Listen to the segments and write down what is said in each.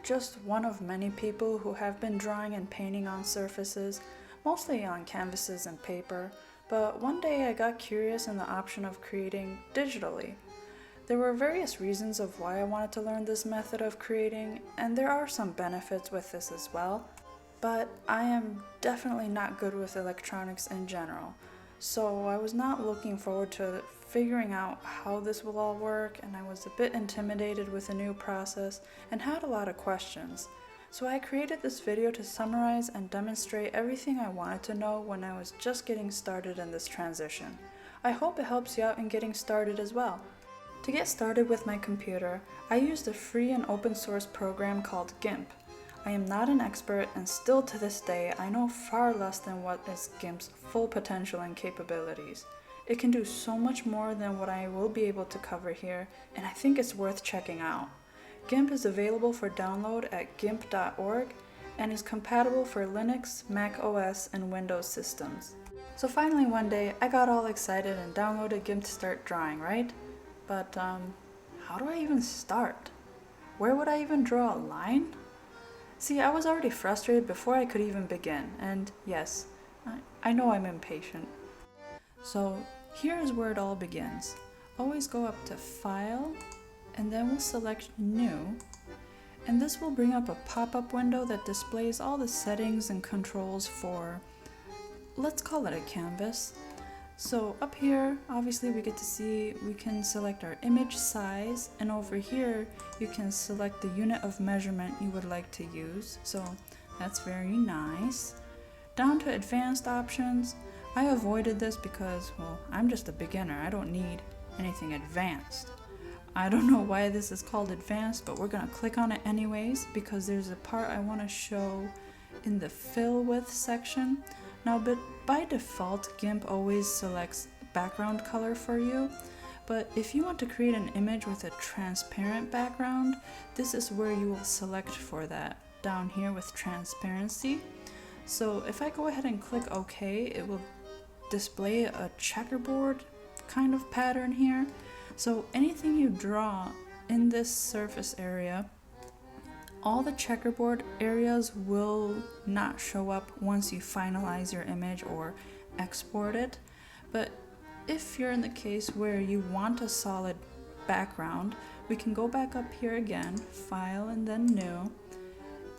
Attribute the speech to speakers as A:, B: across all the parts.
A: just one of many people who have been drawing and painting on surfaces, mostly on canvases and paper, but one day I got curious in the option of creating digitally. There were various reasons of why I wanted to learn this method of creating, and there are some benefits with this as well, but I am definitely not good with electronics in general. So I was not looking forward to figuring out how this will all work, and I was a bit intimidated with the new process and had a lot of questions. So I created this video to summarize and demonstrate everything I wanted to know when I was just getting started in this transition. I hope it helps you out in getting started as well. To get started with my computer, I used a free and open source program called GIMP. I am not an expert, and still to this day I know far less than what is GIMP's full potential and capabilities. It can do so much more than what I will be able to cover here, and I think it's worth checking out. GIMP is available for download at gimp.org and is compatible for Linux, Mac OS, and Windows systems. So finally one day I got all excited and downloaded GIMP to start drawing, right? But how do I even start? Where would I even draw a line? See, I was already frustrated before I could even begin, and yes, I know I'm impatient. So here is where it all begins. Always go up to File, and then we'll select New, and this will bring up a pop-up window that displays all the settings and controls for, let's call it a canvas. So up here, obviously we get to see we can select our image size, and over here you can select the unit of measurement you would like to use. So that's very nice. Down to advanced options, I avoided this because, well, I'm just a beginner. I don't need anything advanced. I don't know why this is called advanced, but we're gonna click on it anyways because there's a part I want to show in the fill with section. Now, but by default, GIMP always selects background color for you, but if you want to create an image with a transparent background, this is where you will select for that, down here with transparency. So if I go ahead and click OK, it will display a checkerboard kind of pattern here. So anything you draw in this surface area, all the checkerboard areas will not show up once you finalize your image or export it. But if you're in the case where you want a solid background, we can go back up here again, File and then New,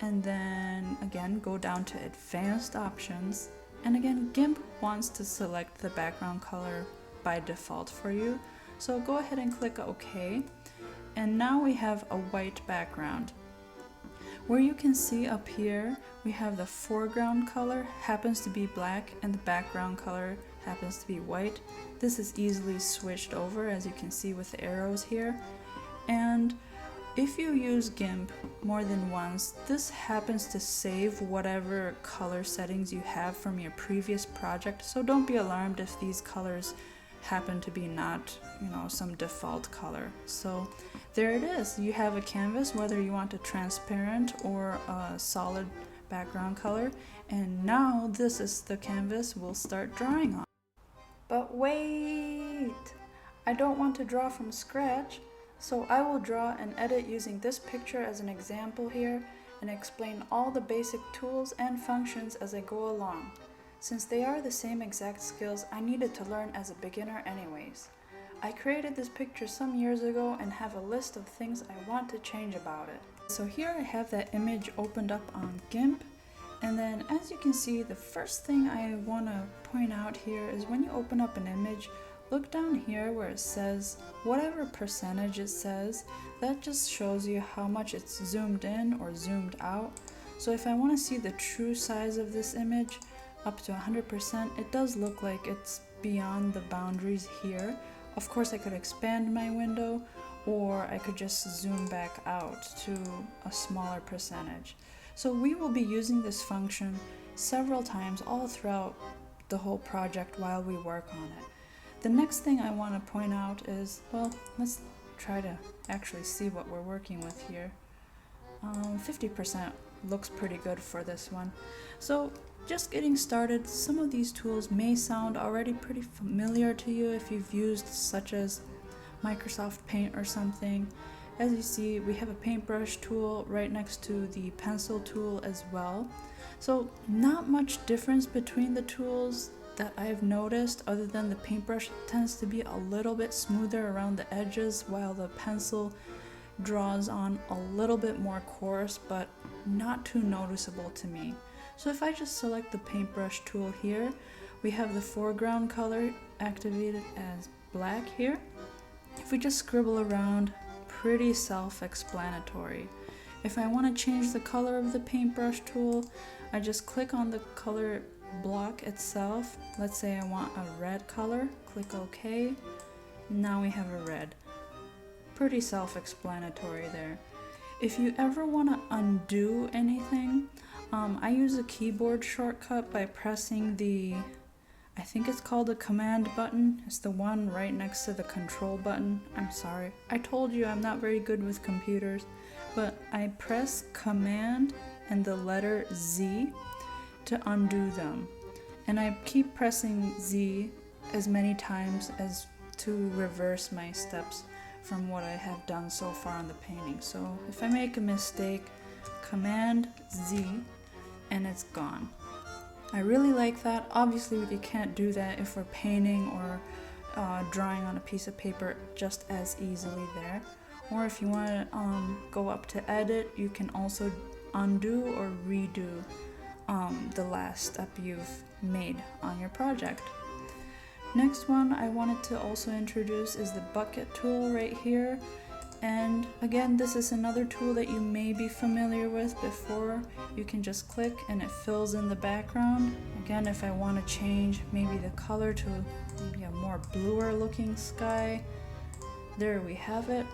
A: and then again go down to Advanced Options, and again GIMP wants to select the background color by default for you. So go ahead and click OK, and now we have a white background. Where you can see up here, we have the foreground color happens to be black and the background color happens to be white. This is easily switched over, as you can see with the arrows here. And if you use GIMP more than once, this happens to save whatever color settings you have from your previous project. So don't be alarmed if these colors happen to be not, some default color. So there it is. You have a canvas, whether you want a transparent or a solid background color, and now this is the canvas we'll start drawing on. But wait! I don't want to draw from scratch, so I will draw and edit using this picture as an example here and explain all the basic tools and functions as I go along. Since they are the same exact skills I needed to learn as a beginner anyways. I created this picture some years ago and have a list of things I want to change about it. So here I have that image opened up on GIMP, and then as you can see, the first thing I want to point out here is when you open up an image, look down here where it says whatever percentage it says, that just shows you how much it's zoomed in or zoomed out. So if I want to see the true size of this image, up to 100%, it does look like it's beyond the boundaries here. Of course, I could expand my window, or I could just zoom back out to a smaller percentage. So we will be using this function several times all throughout the whole project while we work on it. The next thing I want to point out is, well, let's try to actually see what we're working with here. 50% looks pretty good for this one. So just getting started, some of these tools may sound already pretty familiar to you if you've used such as Microsoft Paint or something. As you see, we have a paintbrush tool right next to the pencil tool as well. So not much difference between the tools that I've noticed, other than the paintbrush tends to be a little bit smoother around the edges, while the pencil draws on a little bit more coarse, but not too noticeable to me. So if I just select the paintbrush tool here, we have the foreground color activated as black here. If we just scribble around, pretty self-explanatory. If I want to change the color of the paintbrush tool, I just click on the color block itself. Let's say I want a red color, click OK. Now we have a red. Pretty self-explanatory there. If you ever want to undo anything, I use a keyboard shortcut by pressing I think it's called the command button. It's the one right next to the control button. I'm sorry. I told you I'm not very good with computers, but I press command and the letter Z to undo them. And I keep pressing Z as many times as to reverse my steps from what I have done so far in the painting. So if I make a mistake, command Z and it's gone. I really like that. Obviously you can't do that if we're painting or drawing on a piece of paper just as easily there. Or if you want to go up to edit, you can also undo or redo the last step you've made on your project. Next one I wanted to also introduce is the bucket tool right here. And again, this is another tool that you may be familiar with before. You can just click and it fills in the background. Again, if I want to change maybe the color to maybe a more bluer looking sky, there we have it.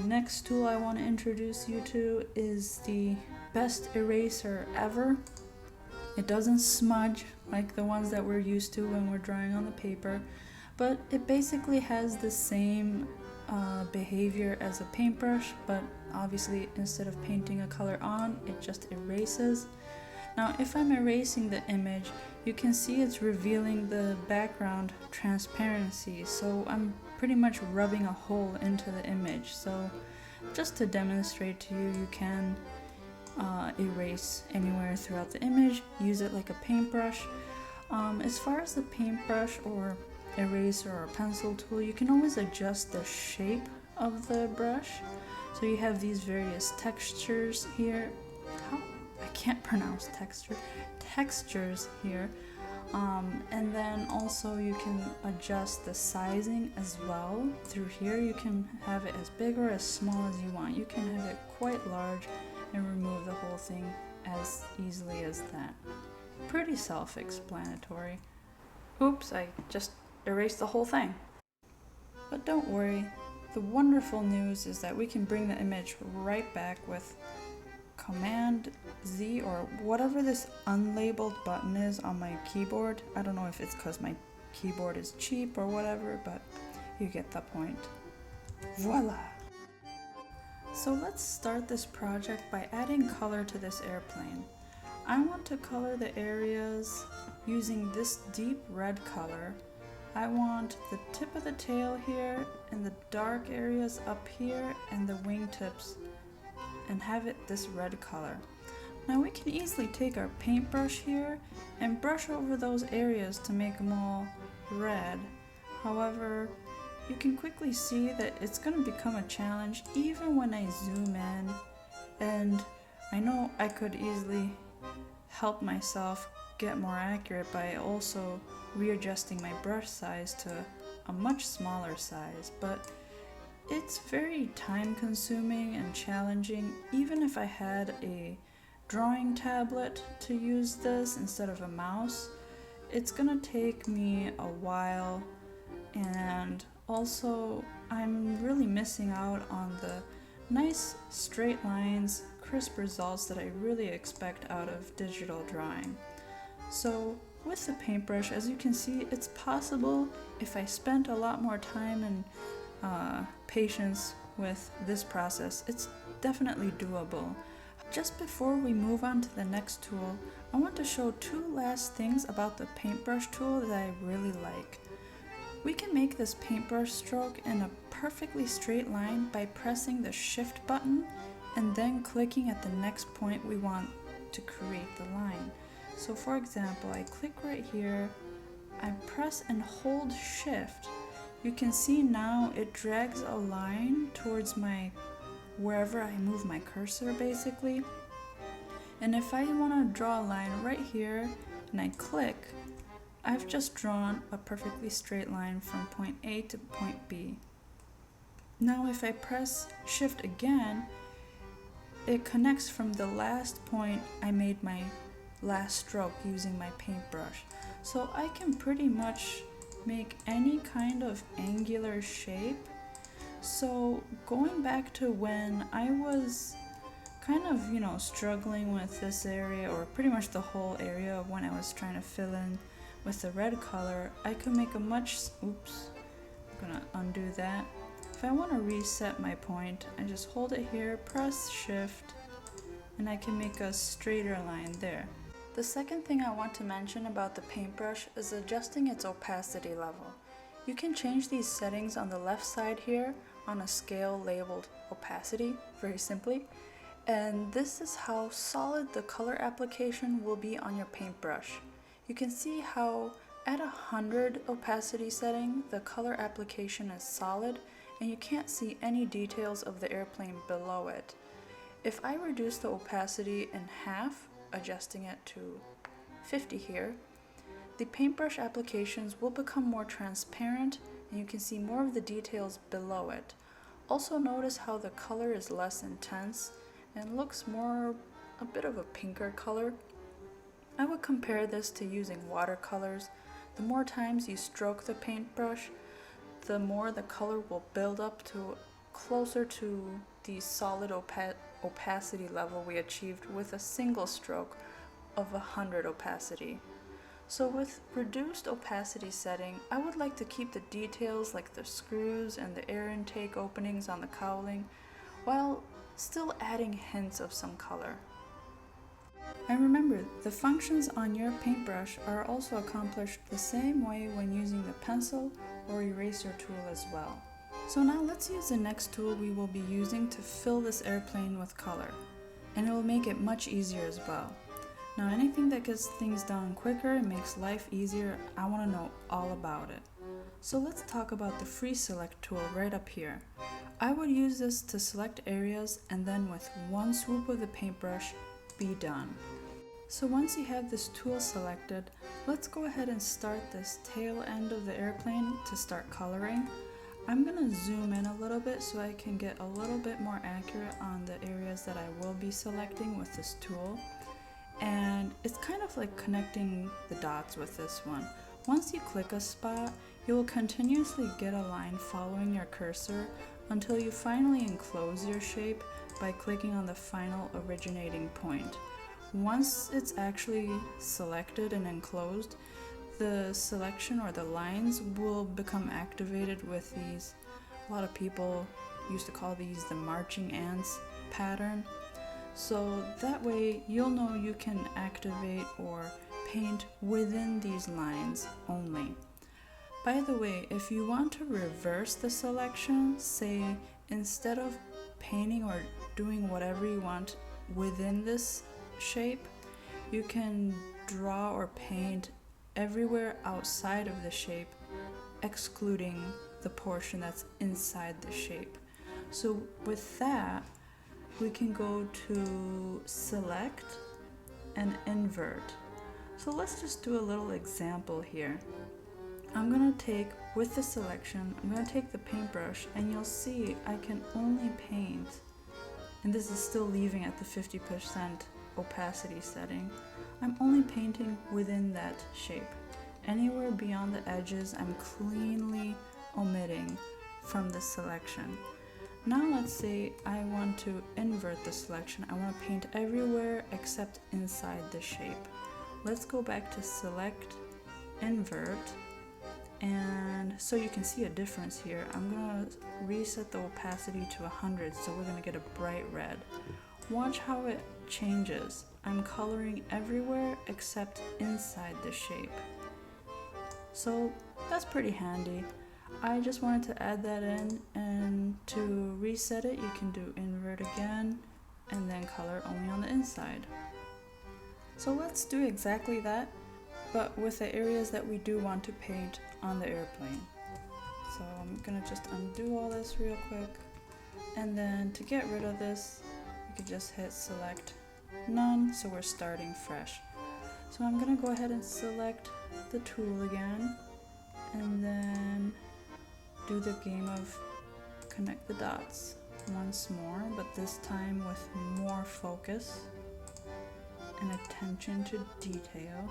A: Next tool I want to introduce you to is the best eraser ever. It doesn't smudge like the ones that we're used to when we're drawing on the paper, but it basically has the same behavior as a paintbrush, but obviously instead of painting a color on, it just erases. Now if I'm erasing the image, you can see it's revealing the background transparency, so I'm pretty much rubbing a hole into the image. So just to demonstrate to you, you can erase anywhere throughout the image, use it like a paintbrush. As far as the paintbrush or eraser or pencil tool, you can always adjust the shape of the brush. So you have these various textures here. I can't pronounce textures here. And then also you can adjust the sizing as well. Through here you can have it as big or as small as you want. You can have it quite large and remove the whole thing as easily as that. Pretty self-explanatory. Oops, I just erased the whole thing. But don't worry, the wonderful news is that we can bring the image right back with Command Z or whatever this unlabeled button is on my keyboard. I don't know if it's because my keyboard is cheap or whatever, but you get the point. Voila! So let's start this project by adding color to this airplane. I want to color the areas using this deep red color. I want the tip of the tail here and the dark areas up here and the wingtips, and have it this red color. Now we can easily take our paintbrush here and brush over those areas to make them all red. However, you can quickly see that it's going to become a challenge even when I zoom in, and I know I could easily help myself get more accurate by also readjusting my brush size to a much smaller size, but it's very time consuming and challenging. Even if I had a drawing tablet to use this instead of a mouse, it's gonna take me a while, and also I'm really missing out on the nice straight lines, crisp results that I really expect out of digital drawing. So with the paintbrush, as you can see, it's possible if I spent a lot more time and patience with this process. It's definitely doable. Just before we move on to the next tool, I want to show two last things about the paintbrush tool that I really like. We can make this paintbrush stroke in a perfectly straight line by pressing the Shift button and then clicking at the next point we want to create the line. So for example, I click right here, I press and hold Shift. You can see now it drags a line towards wherever I move my cursor basically. And if I want to draw a line right here and I click, I've just drawn a perfectly straight line from point A to point B. Now if I press Shift again, it connects from the last point I made my last stroke using my paintbrush. So I can pretty much make any kind of angular shape. So going back to when I was kind of, struggling with this area, or pretty much the whole area of when I was trying to fill in with the red color, I could make a I'm gonna undo that. If I want to reset my point, I just hold it here, press Shift, and I can make a straighter line there. The second thing I want to mention about the paintbrush is adjusting its opacity level. You can change these settings on the left side here on a scale labeled opacity, very simply. And this is how solid the color application will be on your paintbrush. You can see how at 100 opacity setting, the color application is solid and you can't see any details of the airplane below it. If I reduce the opacity in half, adjusting it to 50 here, the paintbrush applications will become more transparent and you can see more of the details below it. Also notice how the color is less intense and looks a bit of a pinker color. I would compare this to using watercolors. The more times you stroke the paintbrush, the more the color will build up to closer to the solid opacity level we achieved with a single stroke of 100 opacity. So with reduced opacity setting, I would like to keep the details like the screws and the air intake openings on the cowling, while still adding hints of some color. And remember, the functions on your paintbrush are also accomplished the same way when using the pencil or eraser tool as well. So now let's use the next tool we will be using to fill this airplane with color, and it will make it much easier as well. Now anything that gets things done quicker and makes life easier, I want to know all about it. So let's talk about the free select tool right up here. I would use this to select areas and then with one swoop of the paintbrush, be done. So once you have this tool selected, let's go ahead and start this tail end of the airplane to start coloring. I'm gonna zoom in a little bit so I can get a little bit more accurate on the areas that I will be selecting with this tool. And it's kind of like connecting the dots with this one. Once you click a spot, you will continuously get a line following your cursor until you finally enclose your shape by clicking on the final originating point. Once it's actually selected and enclosed, the selection or the lines will become activated with these, a lot of people used to call these the marching ants pattern. So that way you'll know you can activate or paint within these lines only. By the way, if you want to reverse the selection, say instead of painting or doing whatever you want within this shape, you can draw or paint everywhere outside of the shape, excluding the portion that's inside the shape. So with that, we can go to select and invert. So let's just do a little example here. I'm gonna take, with the selection, I'm gonna take the paintbrush and you'll see I can only paint, and this is still leaving at the 50% opacity setting, I'm only painting within that shape. Anywhere beyond the edges, I'm cleanly omitting from the selection. Now let's say I want to invert the selection. I want to paint everywhere except inside the shape. Let's go back to select, invert, and so you can see a difference here. I'm going to reset the opacity to 100, so we're going to get a bright red. Watch how it changes. I'm coloring everywhere except inside the shape. So that's pretty handy. I just wanted to add that in, and to reset it you can do invert again and then color only on the inside. So let's do exactly that, but with the areas that we do want to paint on the airplane. So I'm gonna just undo all this real quick, and then to get rid of this you could just hit select none, so we're starting fresh. So I'm gonna go ahead and select the tool again, and then do the game of connect the dots once more, but this time with more focus and attention to detail,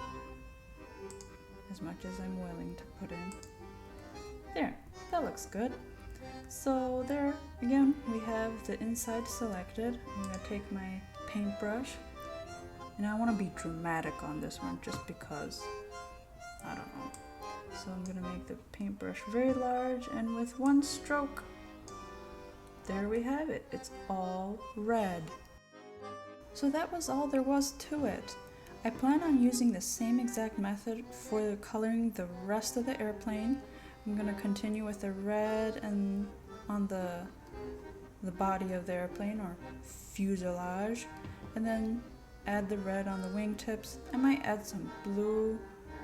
A: as much as I'm willing to put in. There, that looks good. So there, again, we have the inside selected. I'm gonna take my paintbrush, and I wanna be dramatic on this one just because, I don't know. So I'm gonna make the paintbrush very large, and with one stroke, there we have it. It's all red. So that was all there was to it. I plan on using the same exact method for coloring the rest of the airplane. I'm gonna continue with the red and on the body of the airplane, or fuselage, and then add the red on the wingtips. I might add some blue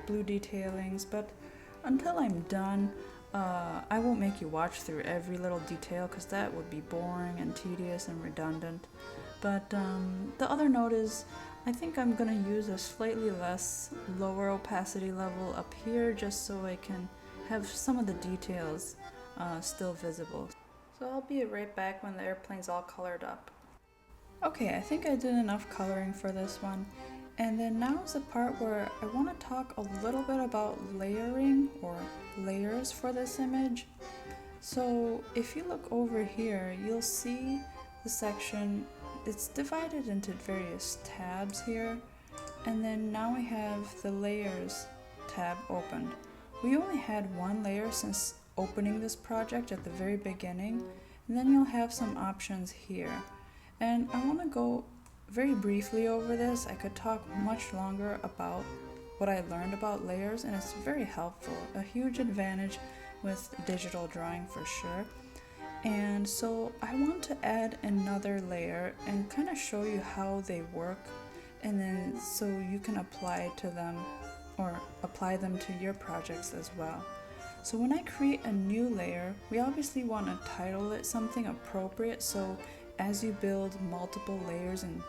A: detailings, but until I'm done, I won't make you watch through every little detail because that would be boring and tedious and redundant. But the other note is I think I'm gonna use a slightly less lower opacity level up here just so I can have some of the details still visible. So I'll be right back when the airplane's all colored up. Okay, I think I did enough coloring for this one. And then now is the part where I want to talk a little bit about layering or layers for this image. So if you look over here, you'll see the section, it's divided into various tabs here. And then now we have the layers tab opened. We only had one layer since opening this project at the very beginning, and then you'll have some options here. And I want to go very briefly over this. I could talk much longer about what I learned about layers, and it's very helpful, a huge advantage with digital drawing for sure. And so I want to add another layer and kind of show you how they work, and then so you can apply to them or apply them to your projects as well. So when I create a new layer, we obviously want to title it something appropriate, so as you build multiple layers and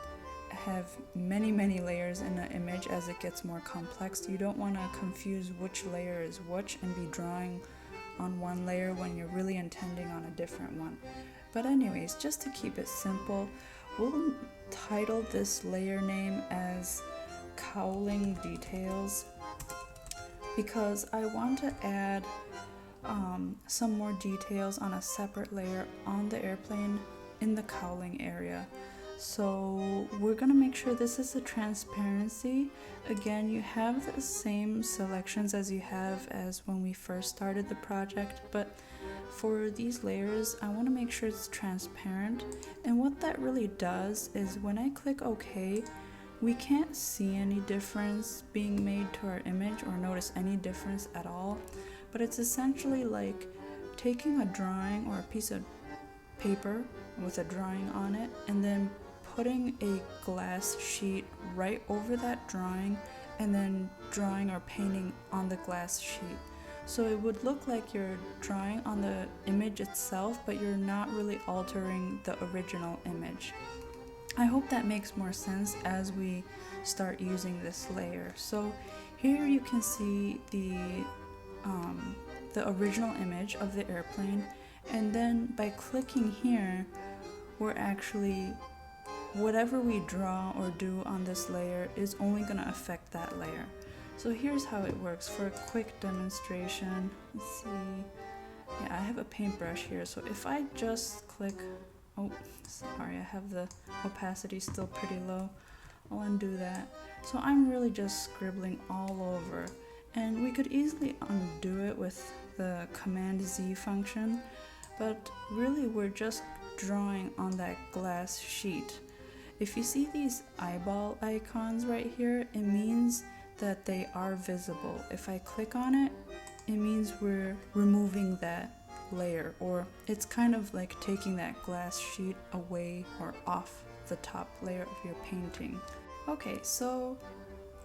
A: have many layers in an image as it gets more complex, you don't want to confuse which layer is which and be drawing on one layer when you're really intending on a different one. But anyways, just to keep it simple, we'll title this layer name as Cowling Details, because I want to add some more details on a separate layer on the airplane in the cowling area. So we're gonna make sure this is a transparency. Again, you have the same selections as you have as when we first started the project, but for these layers, I want to make sure it's transparent. And what that really does is when I click OK, we can't see any difference being made to our image or notice any difference at all. But it's essentially like taking a drawing or a piece of paper with a drawing on it and then putting a glass sheet right over that drawing and then drawing or painting on the glass sheet. So it would look like you're drawing on the image itself, but you're not really altering the original image. I hope that makes more sense as we start using this layer. So here you can see the original image of the airplane, and then by clicking here, we're actually, whatever we draw or do on this layer is only going to affect that layer. So here's how it works for a quick demonstration. Let's see. Yeah, I have a paintbrush here, so if I just click, oh, sorry, I have the opacity still pretty low. I'll undo that. So I'm really just scribbling all over, and we could easily undo it with the Command Z function, but really we're just drawing on that glass sheet. If you see these eyeball icons right here, it means that they are visible. If I click on it, it means we're removing that layer, or it's kind of like taking that glass sheet away or off the top layer of your painting. Okay, so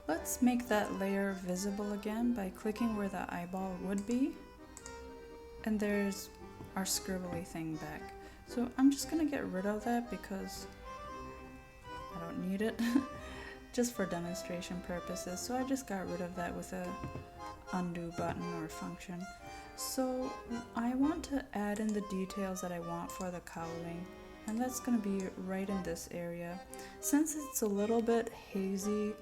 A: let's make that layer visible again by clicking where the eyeball would be. And there's our scribbly thing back. So I'm just gonna get rid of that because I don't need it, just for demonstration purposes. So I just got rid of that with a undo button or function. So I want to add in the details that I want for the cowling, and that's going to be right in this area. Since it's a little bit hazy,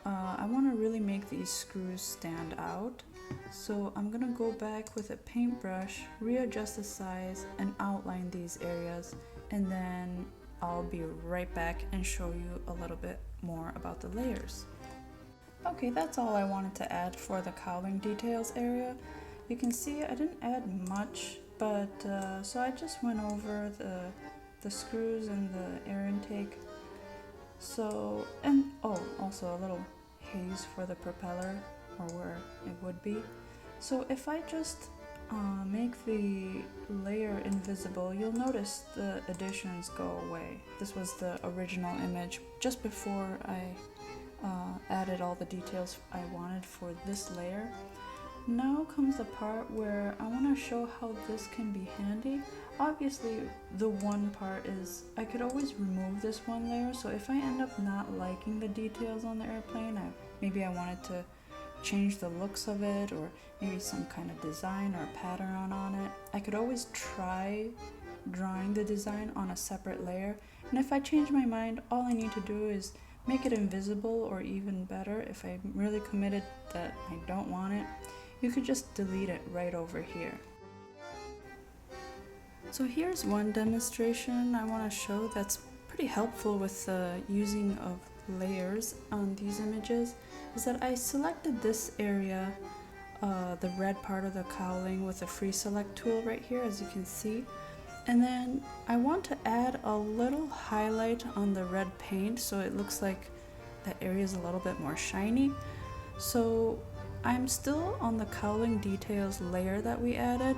A: I want to really make these screws stand out. So I'm going to go back with a paintbrush, readjust the size, and outline these areas, and then I'll be right back and show you a little bit more about the layers. Okay, that's all I wanted to add for the cowling details area. You can see I didn't add much, but so I just went over the screws and the air intake. So, and oh, also a little haze for the propeller, or where it would be. So if I just make the layer invisible, you'll notice the additions go away. This was the original image just before I added all the details I wanted for this layer. Now comes the part where I want to show how this can be handy. Obviously, the one part is I could always remove this one layer, so if I end up not liking the details on the airplane, maybe I wanted to change the looks of it, or maybe some kind of design or pattern on it, I could always try drawing the design on a separate layer. And if I change my mind, all I need to do is make it invisible, or even better, if I'm really committed that I don't want it, you could just delete it right over here. So here's one demonstration I want to show that's pretty helpful with the using of layers on these images, is that I selected this area, the red part of the cowling, with the free select tool right here, as you can see. And then I want to add a little highlight on the red paint so it looks like that area is a little bit more shiny. So I'm still on the cowling details layer that we added,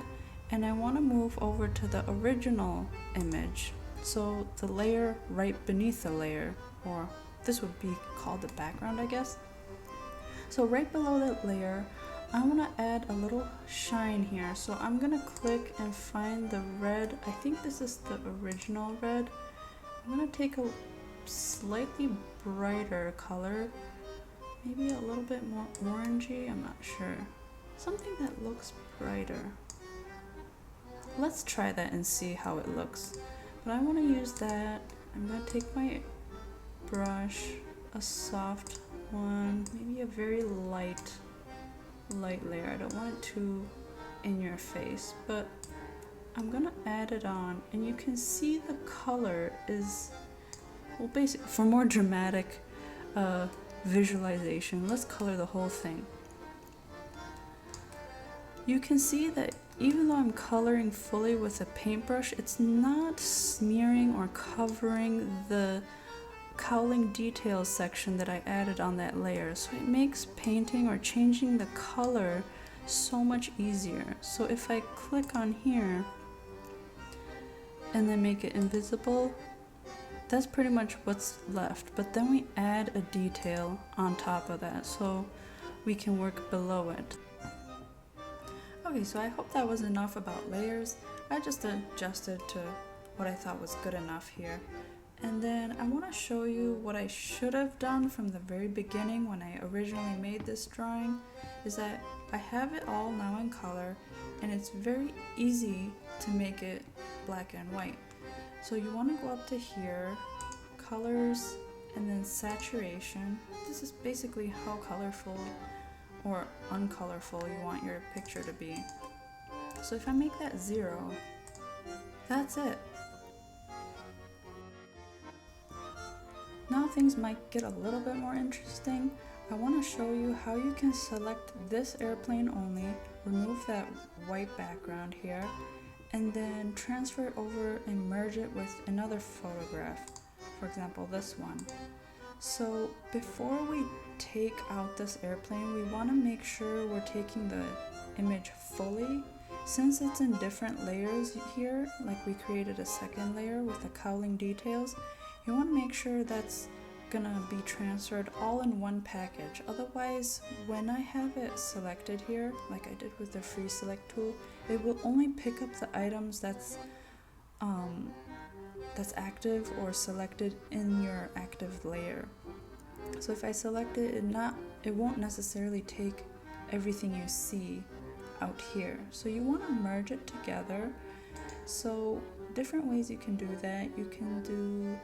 A: and I want to move over to the original image. So the layer right beneath the layer, or this would be called the background, I guess. So right below that layer, I want to add a little shine here. So I'm going to click and find the red. I think this is the original red. I'm going to take a slightly brighter color, maybe a little bit more orangey, I'm not sure. Something that looks brighter. Let's try that and see how it looks. But I want to use that. I'm going to take my brush, a soft one, maybe a very light layer. I don't want it too in your face, but I'm gonna add it on, and you can see the color is, well, basically for more dramatic visualization, let's color the whole thing. You can see that even though I'm coloring fully with a paintbrush, it's not smearing or covering the cowling details section that I added on that layer. So it makes painting or changing the color so much easier. So if I click on here and then make it invisible, that's pretty much what's left. But then we add a detail on top of that so we can work below it. Okay, so I hope that was enough about layers. I just adjusted to what I thought was good enough here. And then I want to show you what I should have done from the very beginning when I originally made this drawing, is that I have it all now in color, and it's very easy to make it black and white. So you want to go up to here, colors, and then saturation. This is basically how colorful or uncolorful you want your picture to be. So if I make that 0, that's it. Now things might get a little bit more interesting. I want to show you how you can select this airplane only, remove that white background here, and then transfer it over and merge it with another photograph, for example this one. So before we take out this airplane, we want to make sure we're taking the image fully. Since it's in different layers here, like we created a second layer with the cowling details, you want to make sure that's gonna be transferred all in one package. Otherwise, when I have it selected here, like I did with the free select tool, it will only pick up the items that's active or selected in your active layer. So if I select it, it won't necessarily take everything you see out here. So you want to merge it together. So different ways you can do that. You can do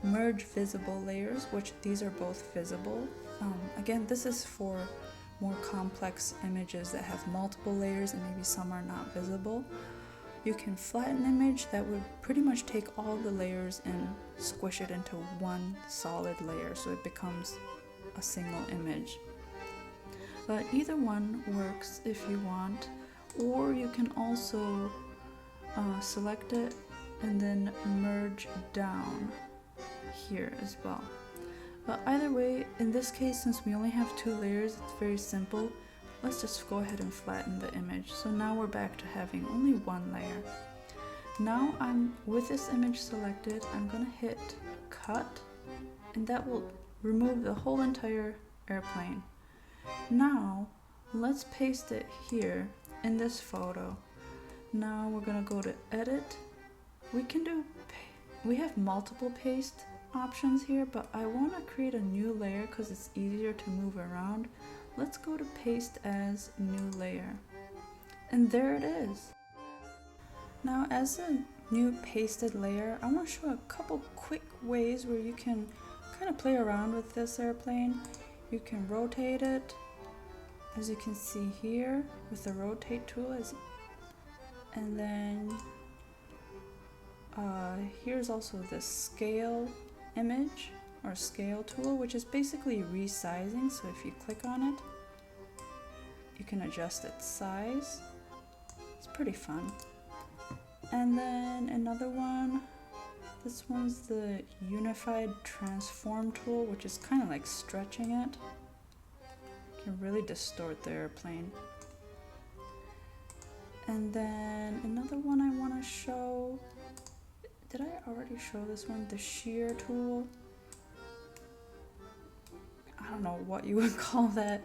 A: merge visible layers, which these are both visible. Again, this is for more complex images that have multiple layers and maybe some are not visible. You can flatten image that would pretty much take all the layers and squish it into one solid layer so it becomes a single image. But either one works if you want, or you can also select it and then merge down here as well. But either way, in this case, since we only have 2 layers, it's very simple. Let's just go ahead and flatten the image. So now we're back to having only 1 layer. Now with this image selected, I'm gonna hit cut, and that will remove the whole entire airplane. Now let's paste it here in this photo. Now we're gonna go to edit. We have multiple paste options here, but I want to create a new layer because it's easier to move around. Let's go to paste as new layer, and there it is. Now as a new pasted layer, I want to show a couple quick ways where you can kind of play around with this airplane. You can rotate it, as you can see here with the rotate tool, and then here's also the scale image or scale tool, which is basically resizing. So if you click on it, you can adjust its size. It's pretty fun. And then another one, this one's the unified transform tool, which is kind of like stretching it. You can really distort the airplane. And then another one I want to show, did I already show this one? The shear tool. I don't know what you would call that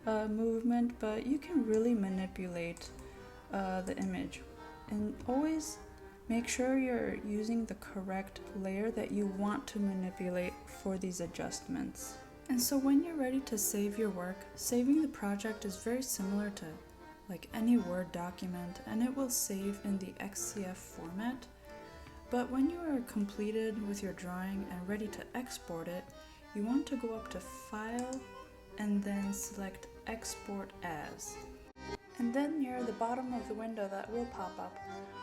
A: movement, but you can really manipulate the image. And always make sure you're using the correct layer that you want to manipulate for these adjustments. And so when you're ready to save your work, saving the project is very similar to like any Word document, and it will save in the XCF format. But when you are completed with your drawing and ready to export it, you want to go up to File and then select Export As. And then near the bottom of the window that will pop up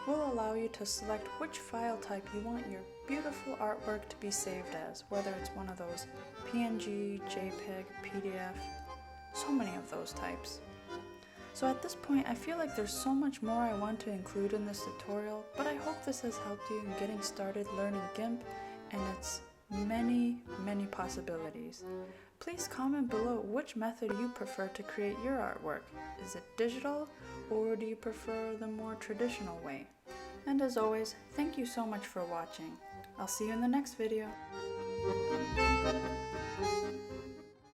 A: will allow you to select which file type you want your beautiful artwork to be saved as, whether it's one of those PNG, JPEG, PDF, so many of those types. So at this point, I feel like there's so much more I want to include in this tutorial, but I hope this has helped you in getting started learning GIMP and its many possibilities. Please comment below which method you prefer to create your artwork. Is it digital, or do you prefer the more traditional way? And as always, thank you so much for watching. I'll see you in the next video.